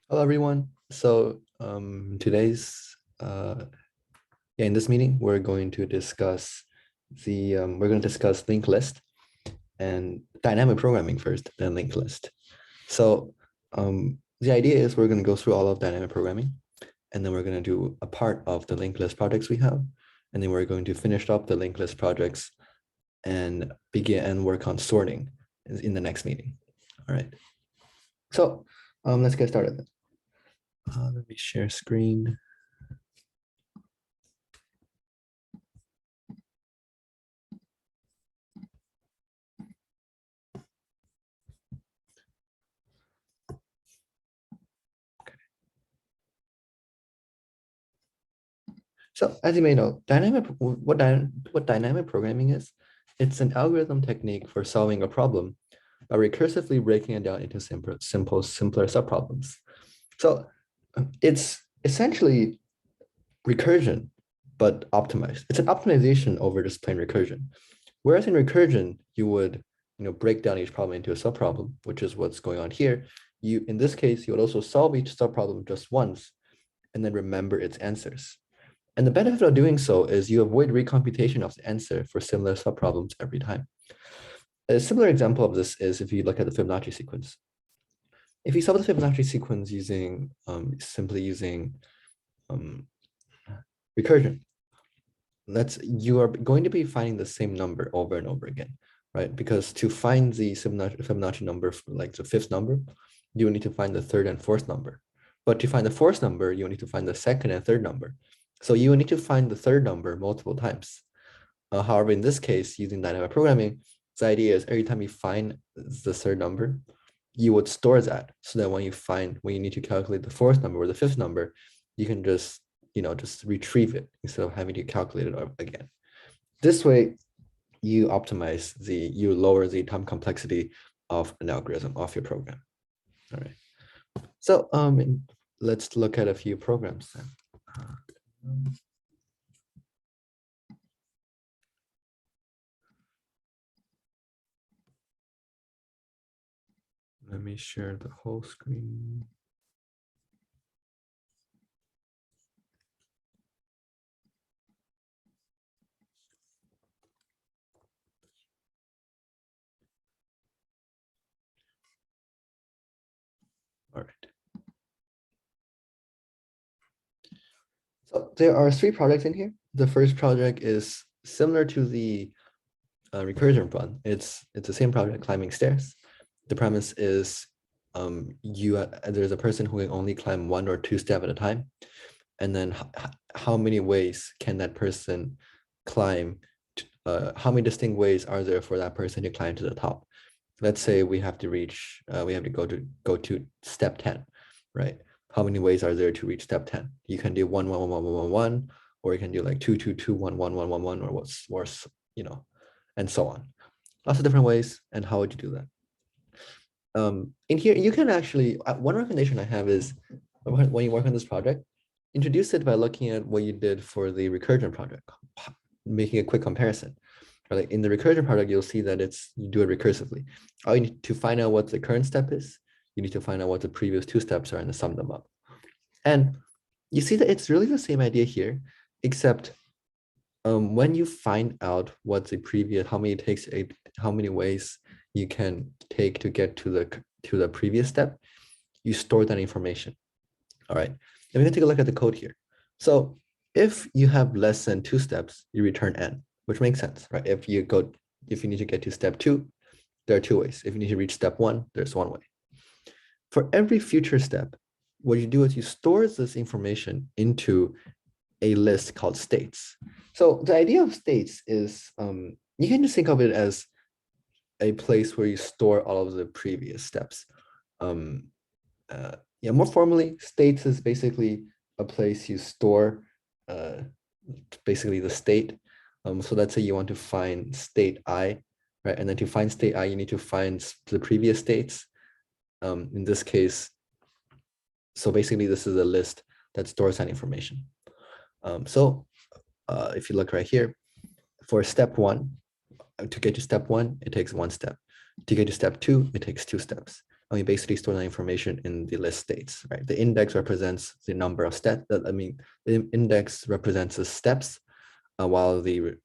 Hello, everyone. So today's in this meeting, we're going to discuss linked list and dynamic programming first, then linked list. So the idea is we're going to go through all of dynamic programming, and then we're going to do a part of the linked list projects we have, and then we're going to finish up the linked list projects and begin and work on sorting in the next meeting. All right. So let's get started then. Let me share screen. So as you may know, what dynamic programming is, it's an algorithm technique for solving a problem by recursively breaking it down into simpler subproblems. So it's essentially recursion, but optimized. It's an optimization over just plain recursion. Whereas in recursion, you would break down each problem into a subproblem, which is what's going on here. In this case, you would also solve each subproblem just once and then remember its answers. And the benefit of doing so is you avoid recomputation of the answer for similar subproblems every time. A similar example of this is if you look at the Fibonacci sequence. If you solve the Fibonacci sequence using simply using recursion, you are going to be finding the same number over and over again, right? Because to find the Fibonacci number, like the fifth number, you need to find the third and fourth number. But to find the fourth number, you need to find the second and third number. So you need to find the third number multiple times. However, in this case, using dynamic programming, the idea is every time you find the third number, you would store that so that when you need to calculate the fourth number or the fifth number, you can just retrieve it instead of having to calculate it again. This way, you lower the time complexity of an algorithm of your program. All right. So let's look at a few programs then. Let me share the whole screen. All right. So there are three projects in here. The first project is similar to the recursion one. It's the same project, climbing stairs. The premise is there's a person who can only climb one or two steps at a time, and then how many ways can that person climb? How many distinct ways are there for that person to climb to the top? Let's say we have to go to step 10, right? How many ways are there to reach step 10? You can do 1 1 1 1 1 1, or you can do like 2 2 2 1 1 1 1 1, or what's worse, and so on. Lots of different ways. And how would you do that? In here, you can actually, one recommendation I have is when you work on this project, introduce it by looking at what you did for the recursion project, making a quick comparison. Right? In the recursion project, you'll see that you do it recursively. All you need to find out what the current step is, you need to find out what the previous two steps are and sum them up. And you see that it's really the same idea here, except when you find out what the previous, how many ways you can take to get to the previous step, you store that information. All right, let me take a look at the code here. So if you have less than two steps, you return n, which makes sense, right? If you need to get to step 2, there are 2 ways. If you need to reach step 1, there's 1 way. For every future step, what you do is you store this information into a list called states. So the idea of states is you can just think of it as a place where you store all of the previous steps. More formally, states is basically a place you store basically the state. So let's say you want to find state I, right? And then to find state I, you need to find the previous states. In this case, so basically this is a list that stores that information. If you look right here, for step 1, to get to step 1, it takes 1 step. To get to step 2, it takes 2 steps. and we basically store that information in the list states, right? The index represents the number of steps. The index represents the steps, while the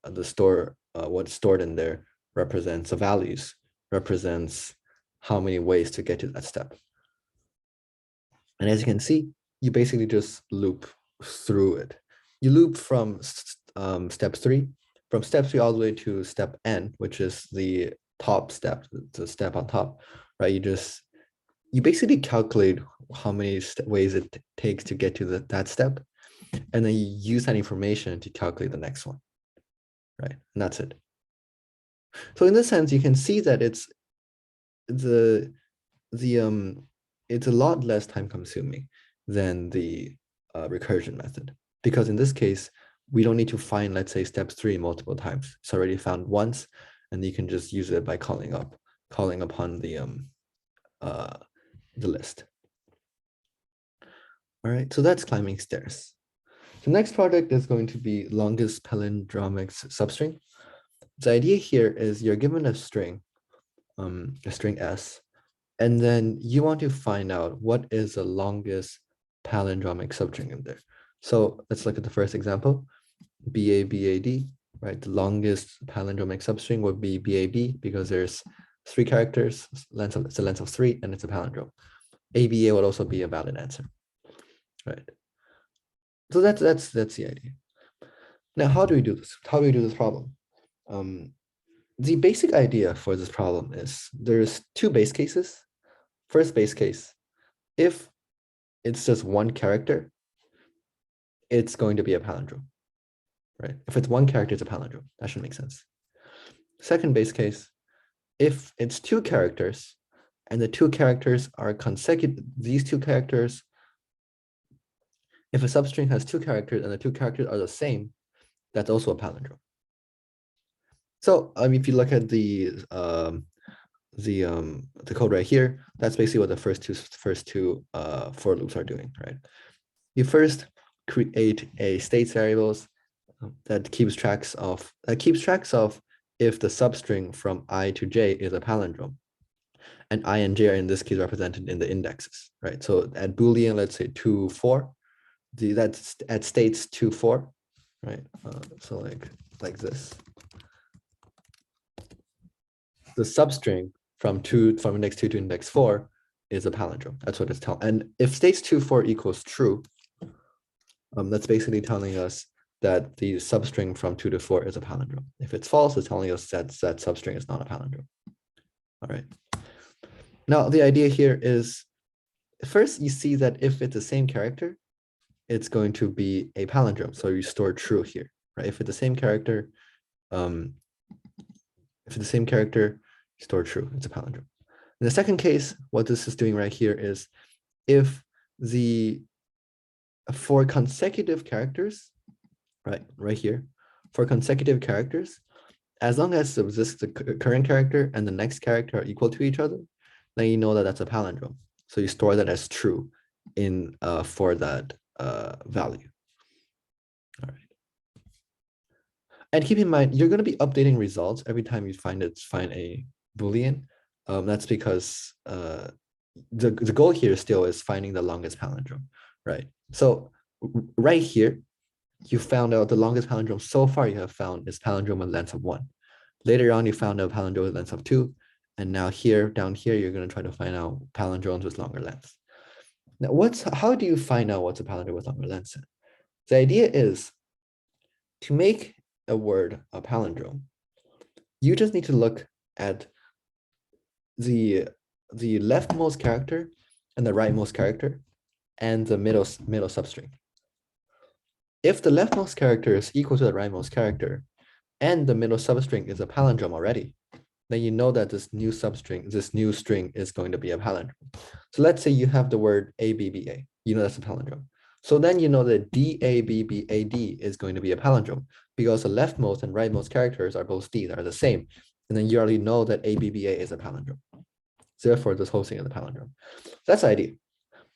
what's stored in there represents the values, represents how many ways to get to that step. And as you can see, you basically just loop through it. You loop from step 3, from step 3 all the way to step n, which is the top step, the step on top, right? You basically calculate how many ways it takes to get to that step, and then you use that information to calculate the next one, right? And that's it. So in this sense, you can see that it's a lot less time consuming than the recursion method, because in this case, we don't need to find, let's say, step 3 multiple times. It's already found once, and you can just use it by calling upon the list. All right, so that's climbing stairs. The next project is going to be longest palindromic substring. The idea here is you're given a string S, and then you want to find out what is the longest palindromic substring in there. So let's look at the first example, BABAD, right? The longest palindromic substring would be BAB because there's 3 characters, it's a length of 3, and it's a palindrome. ABA would also be a valid answer, right? So that's the idea. Now, how do we do this? How do we do this problem? The basic idea for this problem is there's 2 base cases. First base case, if it's just 1 character, it's going to be a palindrome, right? If it's 1 character, it's a palindrome. That should make sense. Second base case, if it's 2 characters and the 2 characters are consecutive, these 2 characters, if a substring has 2 characters and the 2 characters are the same, that's also a palindrome. So if you look at the code right here, that's basically what the first two for loops are doing, right? You first create a states variables that keeps tracks of if the substring from I to j is a palindrome, and I and j are in this case represented in the indexes, right? So at Boolean, let's say 2, 4, that's at states 2, 4, right? So like this. The substring from index 2 to index 4 is a palindrome. That's what it's telling. And if states 2, 4 equals true, that's basically telling us that the substring from 2 to 4 is a palindrome. If it's false, it's telling us that that substring is not a palindrome. All right. Now, the idea here is, first you see that if it's the same character, it's going to be a palindrome. So you store true here, right? If it's the same character, store true, it's a palindrome. In the second case, what this is doing right here is if for consecutive characters, right here, for consecutive characters, as long as the current character and the next character are equal to each other, then you know that that's a palindrome. So you store that as true in for that value. All right. And keep in mind, you're going to be updating results every time you find a Boolean. That's because the goal here still is finding the longest palindrome, right? So right here, you found out the longest palindrome so far you have found is palindrome with length of 1. Later on, you found out palindrome with length of 2. And now down here, you're going to try to find out palindromes with longer lengths. Now, how do you find out what's a palindrome with longer lengths? The idea is to make a word a palindrome, you just need to look at the leftmost character and the rightmost character and the middle substring. If the leftmost character is equal to the rightmost character and the middle substring is a palindrome already, then you know that this new string is going to be a palindrome. So let's say you have the word ABBA, you know that's a palindrome. So then you know that DABBAD is going to be a palindrome because the leftmost and rightmost characters are both D, are the same. And then you already know that ABBA is a palindrome. So therefore, this whole thing is a palindrome. That's the idea.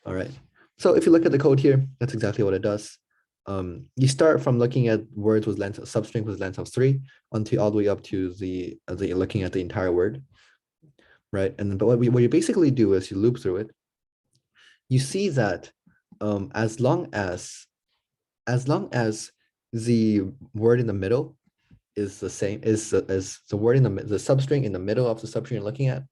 All right. So if you look at the code here, that's exactly what it does. You start from looking at words with length, substring with length of 3 until all the way up to looking at the entire word. right? And then, but what you basically do is you loop through it. You see that as long as the word in the middle is the same, is the word in the substring in the middle of the substring you're looking at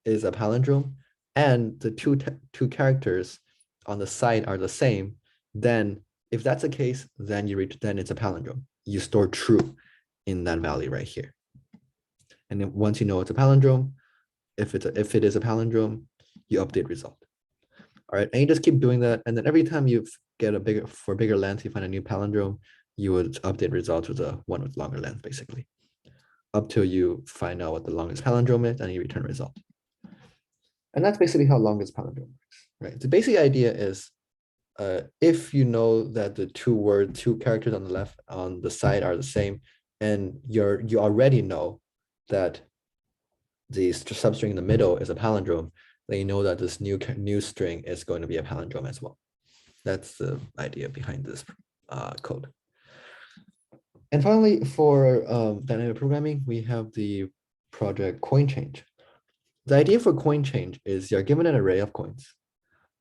is a palindrome, and the two characters on the side are the same, then if that's the case, then then it's a palindrome. You store true in that value right here. And then once you know it's a palindrome, if it is a palindrome, you update result. All right, and you just keep doing that, and then every time you get a bigger length, you find a new palindrome, you would update results with a one with longer length, basically, up till you find out what the longest palindrome is, and you return a result. And that's basically how longest palindrome works, right? The basic idea is, if you know that the two characters on the left on the side are the same, and you already know that the substring in the middle is a palindrome, then you know that this new string is going to be a palindrome as well. That's the idea behind this code. And finally, for dynamic programming, we have the project CoinChange. The idea for CoinChange is you're given an array of coins.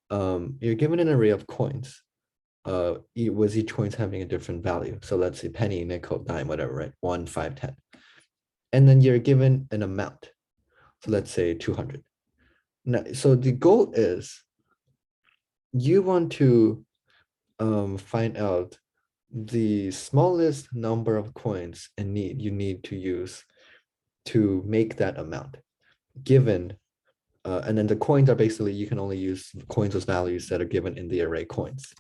You're given an array of coins, with each coins having a different value. So let's say penny, nickel, dime, whatever, right? 1, 5, 10. And then you're given an amount. So let's say 200. Now, so the goal is you want to find out the smallest number of coins you need to use to make that amount, given and then the coins are basically, you can only use coins with values that are given in the array coins.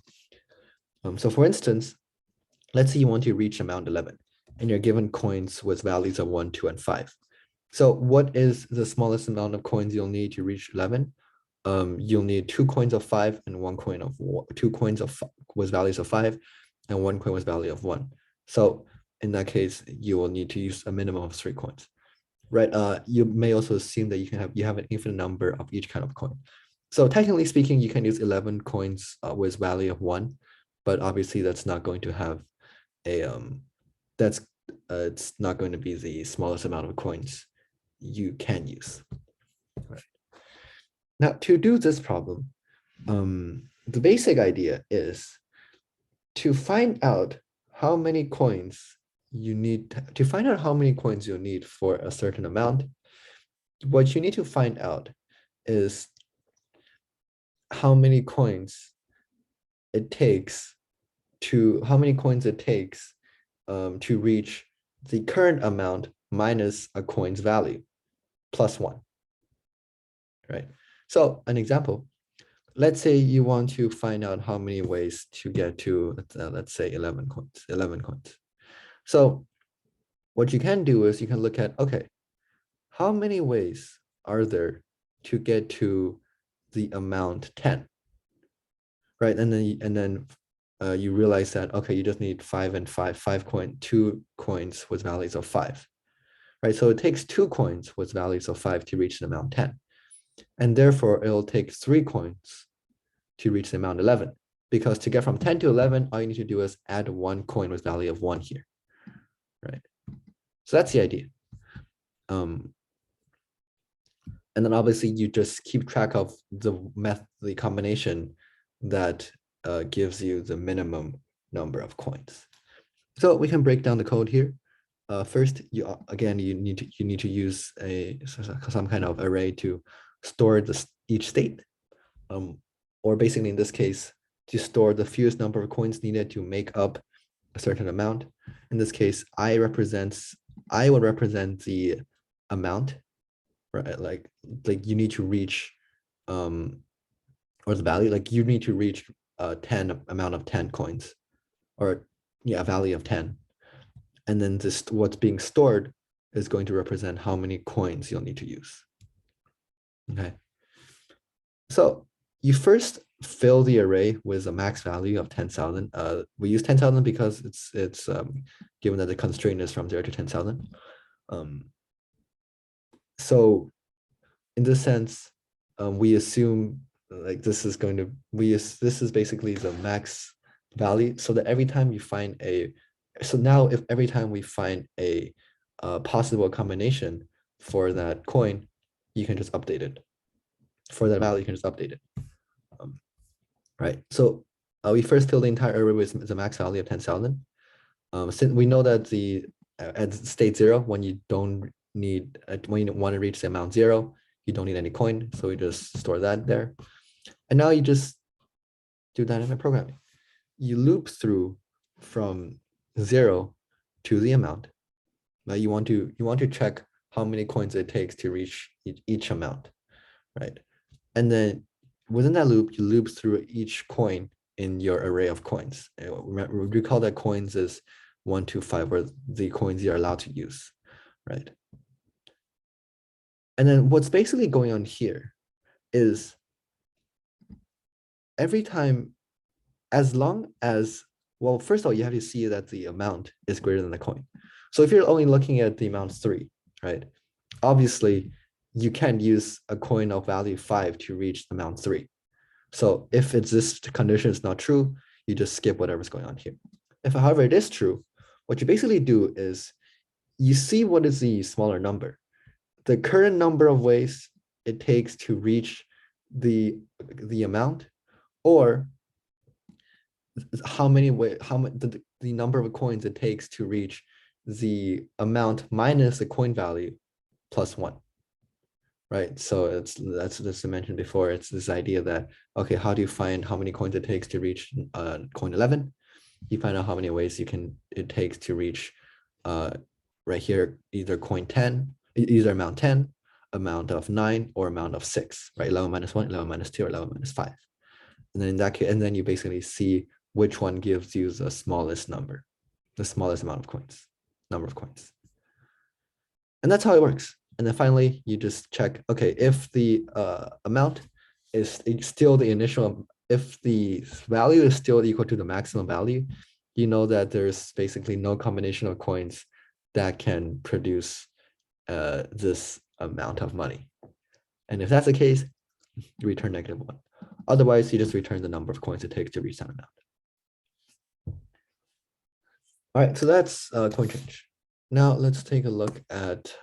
So for instance, let's say you want to reach amount 11 and you're given coins with values of 1, 2, and 5. So what is the smallest amount of coins you'll need to reach 11? You'll need 2 coins of 5 and 1 coin of 2 coins of with values of 5 and 1 coin with value of 1. So in that case, you will need to use a minimum of 3 coins, right? You may also assume that you have an infinite number of each kind of coin. So technically speaking, you can use 11 coins with value of 1, but obviously that's not going to have a it's not going to be the smallest amount of coins you can use. Right. Now, to do this problem, the basic idea is to find out how many coins you need to find out how many coins you'll need for a certain amount. What you need to find out is how many coins it takes to reach the current amount minus a coin's value plus 1, right? So an example, let's say you want to find out how many ways to get to, let's say 11 coins. So what you can do is you can look at, okay, how many ways are there to get to the amount 10, right? And then you realize that, okay, you just need 2 coins with values of 5, right? So it takes 2 coins with values of 5 to reach the amount 10. And therefore, it'll take 3 coins to reach the amount 11. Because to get from 10 to 11, all you need to do is add 1 coin with value of 1 here, right? So that's the idea. And then obviously, you just keep track of the combination that gives you the minimum number of coins. So we can break down the code here. First, you need to use some kind of array to store each state, or basically in this case, to store the fewest number of coins needed to make up a certain amount. In this case, I will represent the amount, right? Like you need to reach, or the value, like you need to reach 10 amount of 10 coins, or yeah, a value of 10. And then what's being stored is going to represent how many coins you'll need to use. Okay. So you first fill the array with a max value of 10,000. We use 10,000 because it's given that the constraint is from 0 to 10,000. So in this sense, we assume like this is basically the max value, so that every time you find if every time we find a possible combination for that coin, you can just update it. For that value, you can just update it. Right. So we first fill the entire array with the max value of 10,000. Since we know that the at state 0, when you don't need when you want to reach the amount 0, you don't need any coin. So we just store that there. And now you just do dynamic programming. You loop through from 0 to the amount. Now you want to check how many coins it takes to reach each amount, right? And then within that loop, you loop through each coin in your array of coins. Recall that coins is 1 to 5, where the coins you're allowed to use, right? And then what's basically going on here is every time, as long as, well, first of all, you have to see that the amount is greater than the coin. So if you're only looking at the amount 3, right? Obviously, you can't use a coin of value 5 to reach the amount 3. So if this condition is not true, you just skip whatever's going on here. If, however, it is true, what you basically do is you see what is the smaller number. The current number of ways it takes to reach the amount, or how many the number of coins it takes to reach the amount minus the coin value plus 1. Right, so that's I mentioned before. It's this idea that, okay, how do you find how many coins it takes to reach coin 11? You find out how many ways it takes to reach right here, either coin 10, either amount 10, amount of 9, or amount of 6, right? 11 minus 1, 11 minus 2, or 11 minus 5. And then in that case, and then you basically see which one gives you the smallest number, the smallest amount of coins, number of coins. And that's how it works. And then finally, you just check, okay, if the amount is still the initial, if the value is still equal to the maximum value, you know that there's basically no combination of coins that can produce this amount of money. And if that's the case, you return -1. Otherwise, you just return the number of coins it takes to reach that amount. All right, so that's CoinChange. Now let's take a look at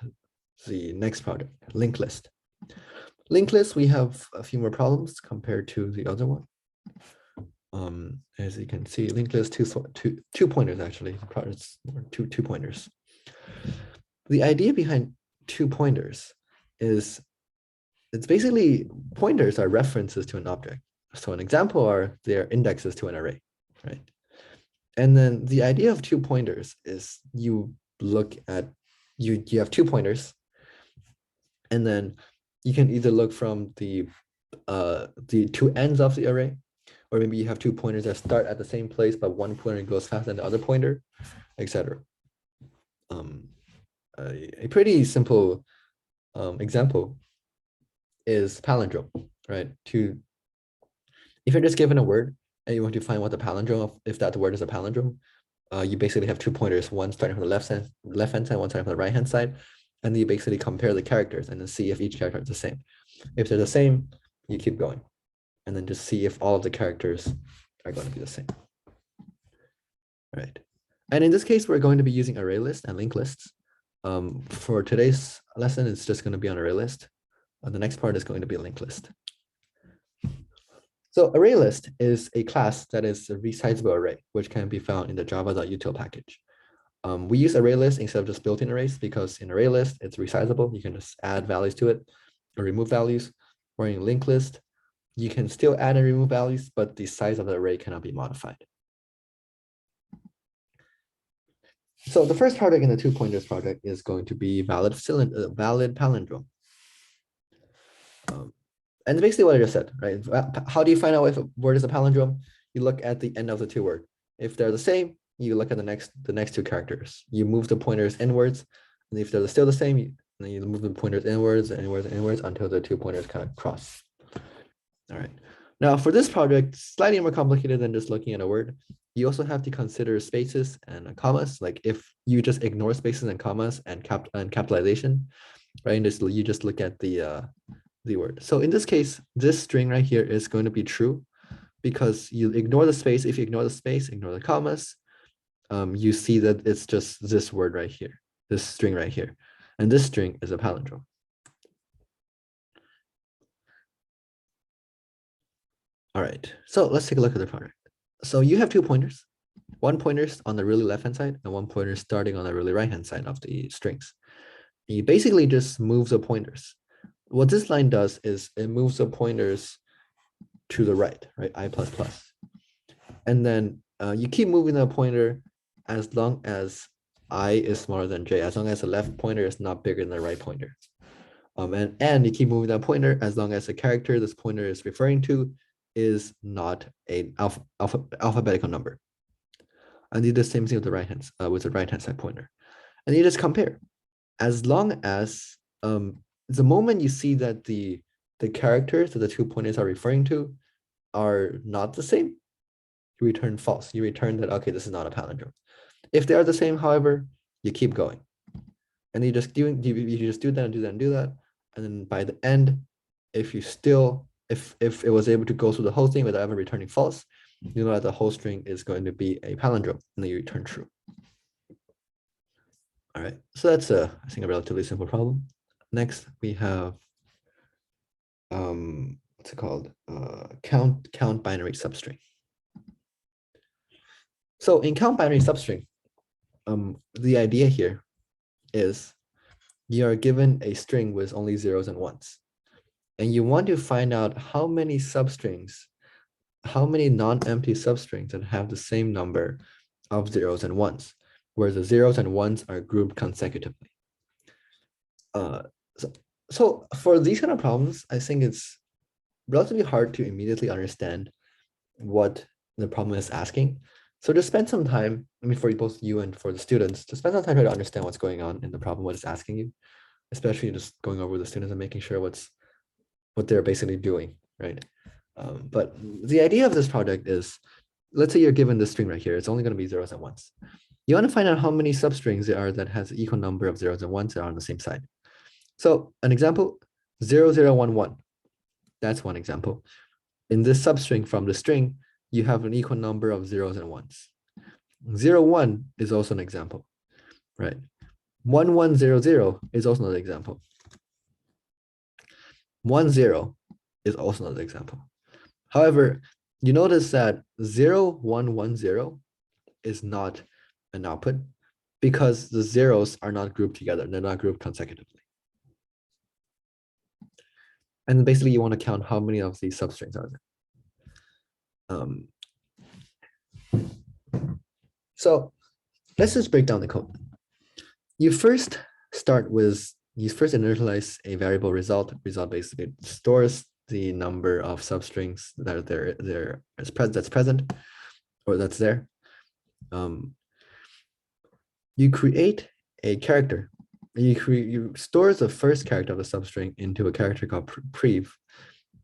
the next project, linked list. Linked list, we have a few more problems compared to the other one. As you can see, linked list two pointers actually. Products two pointers. The idea behind 2 pointers is it's basically pointers are references to an object. So an example are their indexes to an array, right? And then the idea of 2 pointers is you look at you have 2 pointers. And then you can either look from the 2 ends of the array, or maybe you have 2 pointers that start at the same place, but one pointer goes faster than the other pointer, etc. A pretty simple example is palindrome, right? If you're just given a word and you want to find what the palindrome of, if that word is a palindrome, you basically have 2 pointers, one starting from the left-hand side, one starting from the right-hand side. And you basically compare the characters and then see if each character is the same. If they're the same, you keep going. And then just see if all of the characters are going to be the same. All right. And in this case, we're going to be using array list and linked lists. For today's lesson, it's just going to be on array list. The next part is going to be a linked list. So array list is a class that is a resizable array, which can be found in the java.util package. We use array list instead of just built-in arrays because in array list, it's resizable. You can just add values to it or remove values. Or in linked list, you can still add and remove values, but the size of the array cannot be modified. So the first project in the 2 pointers project is going to be valid palindrome. And basically what I just said, right? How do you find out if a word is a palindrome? You look at the end of the 2 words. If they're the same, you look at the next 2 characters. You move the pointers inwards, and if they're still the same, then you move the pointers inwards until the 2 pointers kind of cross. All right. Now for this project, slightly more complicated than just looking at a word. You also have to consider spaces and commas. Like if you just ignore spaces and commas and capitalization, right? And you just look at the word. So in this case, this string right here is going to be true because you ignore the space. If you ignore the space, ignore the commas, you see that it's just this word right here, this string right here. And this string is a palindrome. All right, so let's take a look at the project. So you have 2 pointers. One pointer's on the really left-hand side and one pointer starting on the really right-hand side of the strings. You basically just move the pointers. What this line does is it moves the pointers to the right, I plus plus. And then you keep moving the pointer as long as I is smaller than j, as long as the left pointer is not bigger than the right pointer. And you keep moving that pointer as long as the character this pointer is referring to is not an alphabetical number. And you do the same thing with the right hand side pointer. And you just compare. As long as the moment you see that the characters that the 2 pointers are referring to are not the same, you return false. You return that, okay, this is not a palindrome. If they are the same, however, you keep going. And you just do that and do that and do that. And then by the end, if it was able to go through the whole thing without ever returning false, you know that the whole string is going to be a palindrome, and then you return true. All right, so that's I think a relatively simple problem. Next, we have what's it called? Count binary substring. So in count binary substring, the idea here is you are given a string with only zeros and ones, and you want to find out how many substrings, how many non-empty substrings that have the same number of zeros and ones, where the zeros and ones are grouped consecutively. So for these kind of problems, I think it's relatively hard to immediately understand what the problem is asking. So just spend some time, I mean, for both you and for the students, to spend some time trying to understand what's going on in the problem, what it's asking you, especially just going over with the students and making sure what they're basically doing, right? But the idea of this project is, let's say you're given this string right here, it's only going to be zeros and ones. You want to find out how many substrings there are that has an equal number of zeros and ones that are on the same side. So an example, 0011, that's one example. In this substring from the string, you have an equal number of zeros and ones. 01 is also an example, right? 1100 is also another example. 10 is also another example. However, you notice that 0110 is not an output because the zeros are not grouped together. They're not grouped consecutively. And basically you want to count how many of these substrings are there. So let's just break down the code. You first initialize a variable result. Result basically stores the number of substrings that are that's present or that's there. You create a character. You store the first character of the substring into a character called prev.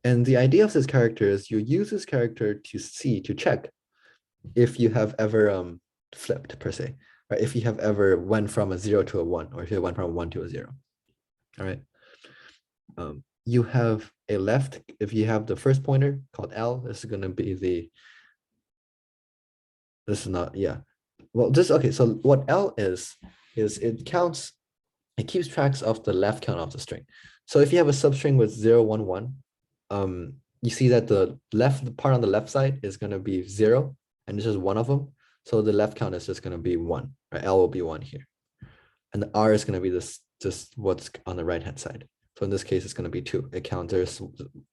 And the idea of this character is you use this character to check if you have ever flipped per se, right? If you have ever went from a 0 to a 1, or if you went from a 1 to a 0. All right. You have a left, if you have the first pointer called L, this is going to be this is not, yeah. Well, okay, so what L is it keeps tracks of the left count of the string. So if you have a substring with 0, 1, 1, you see that the part on the left side is going to be 0, and this is one of them. So the left count is just going to be 1, right? L will be 1 here. And the R is going to be just what's on the right-hand side. So in this case, it's going to be 2. It counts, there's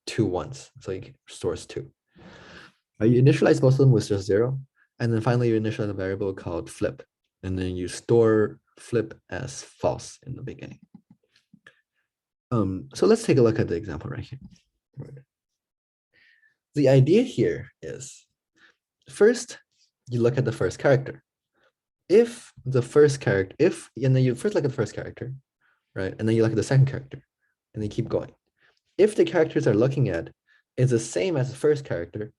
2 ones. So it stores 2. You initialize both of them with just 0. And then finally, you initialize a variable called flip. And then you store flip as false in the beginning. So let's take a look at the example right here. The idea here is, first, you look at the first character. And then you first look at the first character, right? And then you look at the second character, and then keep going. If the characters are looking at is the same as the first character,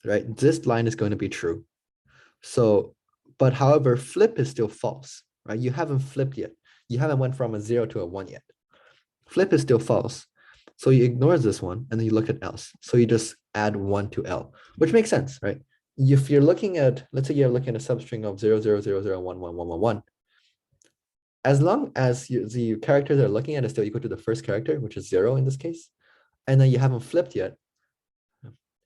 right? This line is going to be true. So, but however, flip is still false, right? You haven't flipped yet. You haven't went from a 0 to a 1 yet. Flip is still false. So you ignore this one, and then you look at else. So you just add 1 to L, which makes sense, right? If you're looking at, let's say you're looking at a substring of 0, 0, 0, 0, 1, 1, 1, 1, 1, as long as the character they're looking at is still equal to the first character, which is 0 in this case, and then you haven't flipped yet,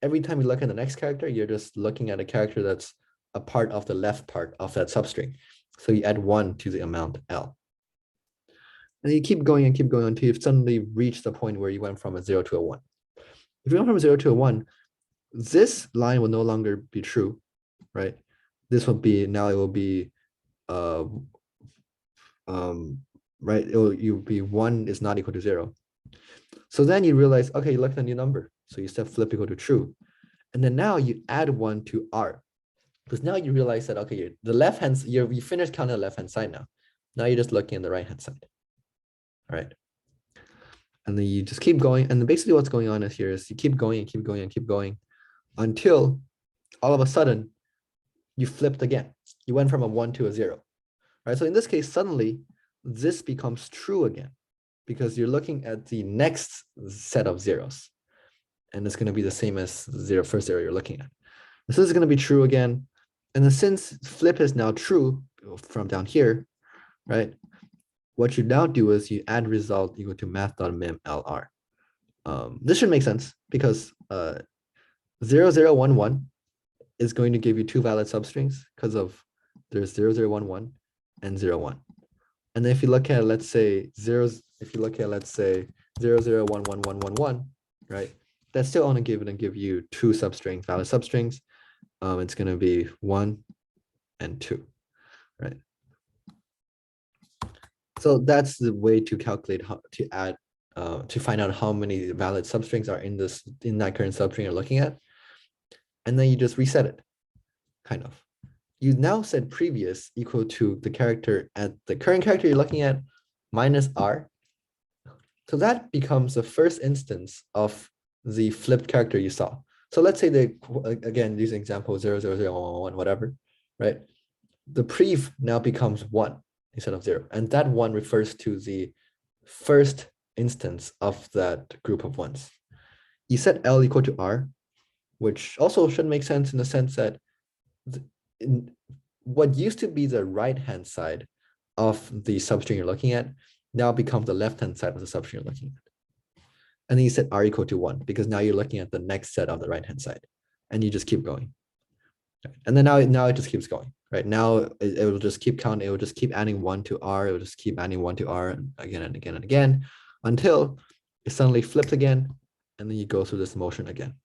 every time you look at the next character, you're just looking at a character that's a part of the left part of that substring. So you add 1 to the amount L. And you keep going until you've suddenly reached the point where you went from a 0 to a 1. If you went from a 0 to a 1, this line will no longer be true, right? This will be, now it will be, right? You'll be 1 is not equal to 0. So then you realize, okay, you look at a new number. So you set flip equal to true. And then now you add 1 to R. Because now you realize that, okay, the left hand, you finished counting the left hand side now. Now you're just looking at the right hand side. All right. And then you just keep going. And basically what's going on here is you keep going and keep going and keep going until all of a sudden you flipped again. You went from a 1 to a 0. Right. So in this case, suddenly this becomes true again because you're looking at the next set of zeros. And it's going to be the same as the first zero you're looking at. So this is going to be true again. And then since flip is now true from down here, right? What you now do is you add result equal to math.mim LR. This should make sense because 0011 is going to give you 2 valid substrings because of there's 0011 and 01. And then if you look at, let's say, 00111111, right? That's still only going to give you 2 substrings, valid substrings. It's going to be 1 and 2, right? So that's the way to calculate how to add, to find out how many valid substrings are in that current substring you're looking at. And then you just reset it, kind of. You now set previous equal to the character at the current character you're looking at minus R. So that becomes the first instance of the flipped character you saw. So let's say again, using example 000111, whatever, right? The prev now becomes 1 instead of 0. And that 1 refers to the first instance of that group of ones. You set L equal to R, which also should make sense in the sense that what used to be the right-hand side of the substring you're looking at now becomes the left-hand side of the substring you're looking at. And then you set R equal to 1 because now you're looking at the next set of the right-hand side. And you just keep going. And then now it just keeps going, right? Now it will just keep counting. It will just keep adding 1 to R. It will just keep adding 1 to R again and again and again until it suddenly flips again. And then you go through this motion again.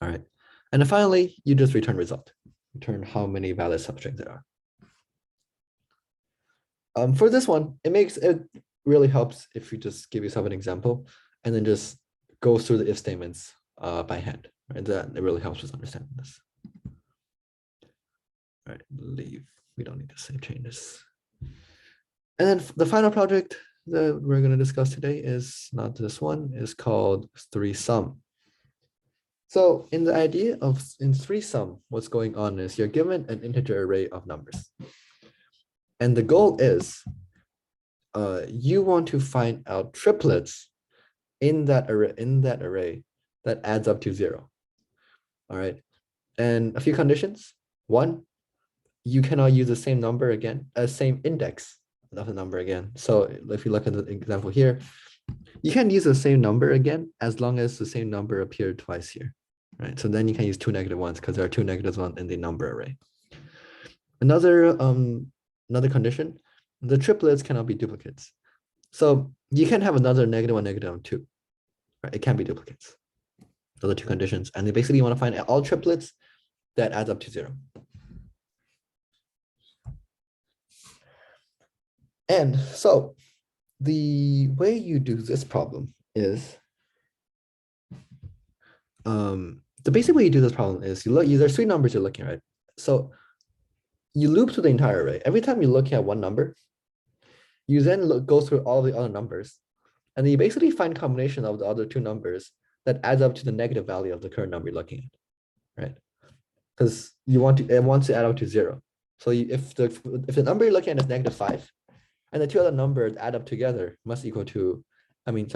All right. And then finally, you just return result. Return how many valid substrings there are. For this one, it really helps if you just give yourself an example and then just go through the if statements by hand. Right? That it really helps with understanding this. All right, leave. We don't need to save changes. And then the final project that we're going to discuss today is not this one, is called 3-sum. So in the idea of in 3-sum, what's going on is you're given an integer array of numbers. And the goal is you want to find out triplets in that array that adds up to 0. All right. And a few conditions. 1, you cannot use the same number again, same index of the number again. So if you look at the example here, you can use the same number again as long as the same number appeared twice here, right? So then you can use 2 negative ones because there are 2 negative ones in the number array. Another condition, the triplets cannot be duplicates. So you can have another -1, -2, right? It can't be duplicates. Those are 2 conditions. And they basically want to find all triplets that adds up to 0. And so the way you do this problem is, the basic way you do this problem is there's 3 numbers you're looking at, right? So you loop through the entire array. Every time you look at one number, you then go through all the other numbers, and then you basically find a combination of the other 2 numbers that adds up to the negative value of the current number you're looking at, right? Because it wants to add up to 0. So if the number you're looking at is -5, and the 2 other numbers add up together must equal to, if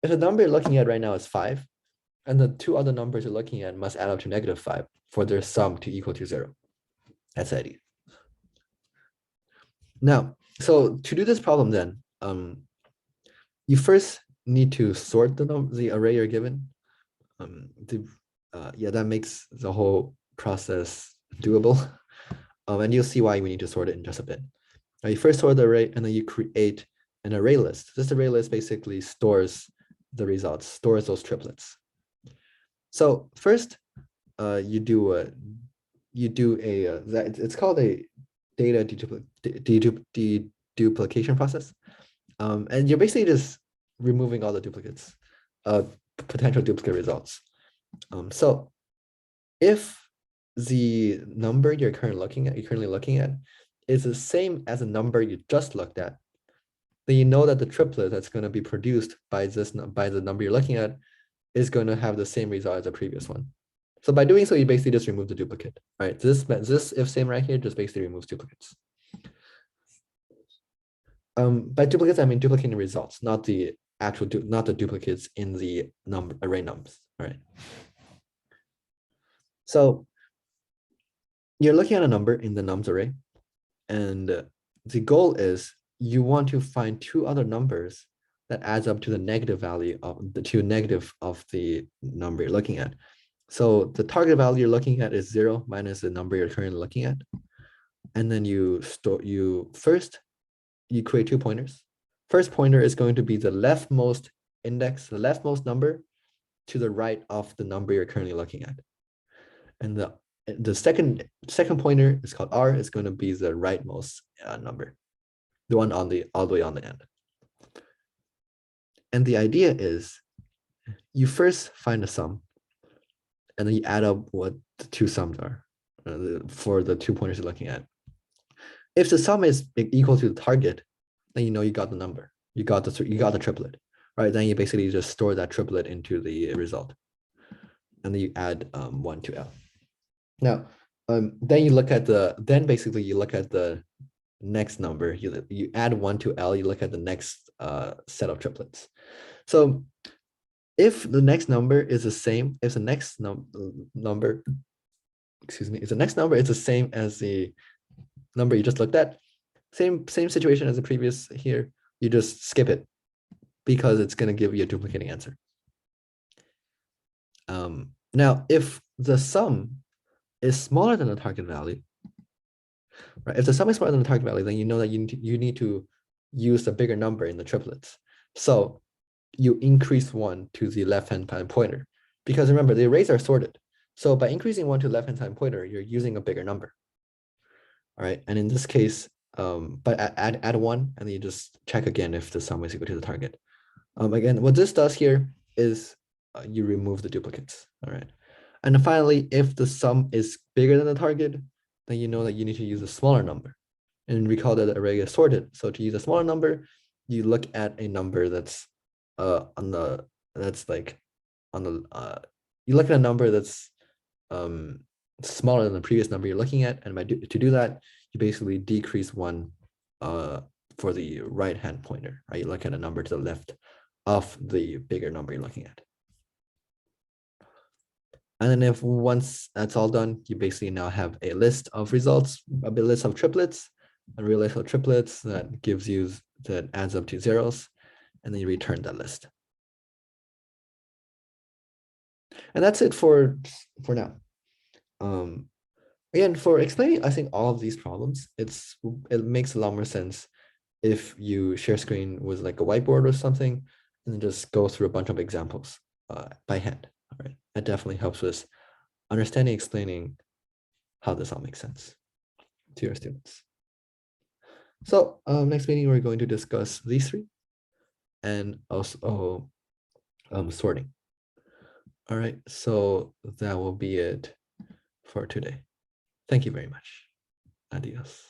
the number you're looking at right now is 5, and the 2 other numbers you're looking at must add up to -5 for their sum to equal to 0. That's the idea. Now, so to do this problem then, you first need to sort the array you're given Yeah, that makes the whole process doable. And you'll see why we need to sort it in just a bit. You first sort the array, and then you create an array list. This array list basically stores the results, stores those triplets. So first, you do a it's called a data deduplication process, and you're basically just removing all the duplicates, potential duplicate results. So if the number you're currently looking at is the same as the number you just looked at, then you know that the triplet that's going to be produced by the number you're looking at is going to have the same result as the previous one. So by doing so, you basically just remove the duplicate, right? This if same right here just basically removes duplicates. By duplicates, I mean duplicating results, not the not the duplicates in the array nums, right? So you're looking at a number in the nums array, and the goal is you want to find two other numbers that adds up to the negative value of the number you're looking at. So the target value you're looking at is 0 minus the number you're currently looking at. And then you create two pointers. First pointer is going to be the leftmost index, the leftmost number to the right of the number you're currently looking at. And the second pointer is called R, is going to be the rightmost number, the one all the way on the end. And the idea is you first find the sum, and then you add up what the two sums are for the 2 pointers you're looking at. If the sum is equal to the target, then you know you got the number. You got the triplet, right? Then you basically just store that triplet into the result, and then you add 1 to L. Now, then you look at the next number. You add 1 to L. You look at the next set of triplets. So if the next number is the same, if the next number is the same as the number you just looked at, same situation as the previous here, you just skip it because it's going to give you a duplicating answer. Now, if the sum is smaller than the target value, right? If the sum is smaller than the target value, then you know that you need to use a bigger number in the triplets. So you increase 1 to the left-hand side pointer, because remember, the arrays are sorted. So by increasing 1 to the left-hand side pointer, you're using a bigger number. All right, and in this case, but add 1, and then you just check again if the sum is equal to the target. Again, what this does here is you remove the duplicates. All right, and then finally, if the sum is bigger than the target, then you know that you need to use a smaller number. And recall that the array is sorted. So to use a smaller number, you look at a number that's you look at a number that's smaller than the previous number you're looking at, and to do that, you basically decrease 1 for the right-hand pointer. Right? You look at a number to the left of the bigger number you're looking at. And then if once that's all done, you basically now have a list of results, a list of triplets, a real list of triplets that adds up to zeros, and then you return that list. And that's it for now. Again, for explaining, I think all of these problems, it makes a lot more sense if you share screen with like a whiteboard or something, and then just go through a bunch of examples by hand. All right, that definitely helps with understanding, explaining how this all makes sense to your students. So next meeting, we're going to discuss these three and also sorting. All right, so that will be it for today. Thank you very much. Adios.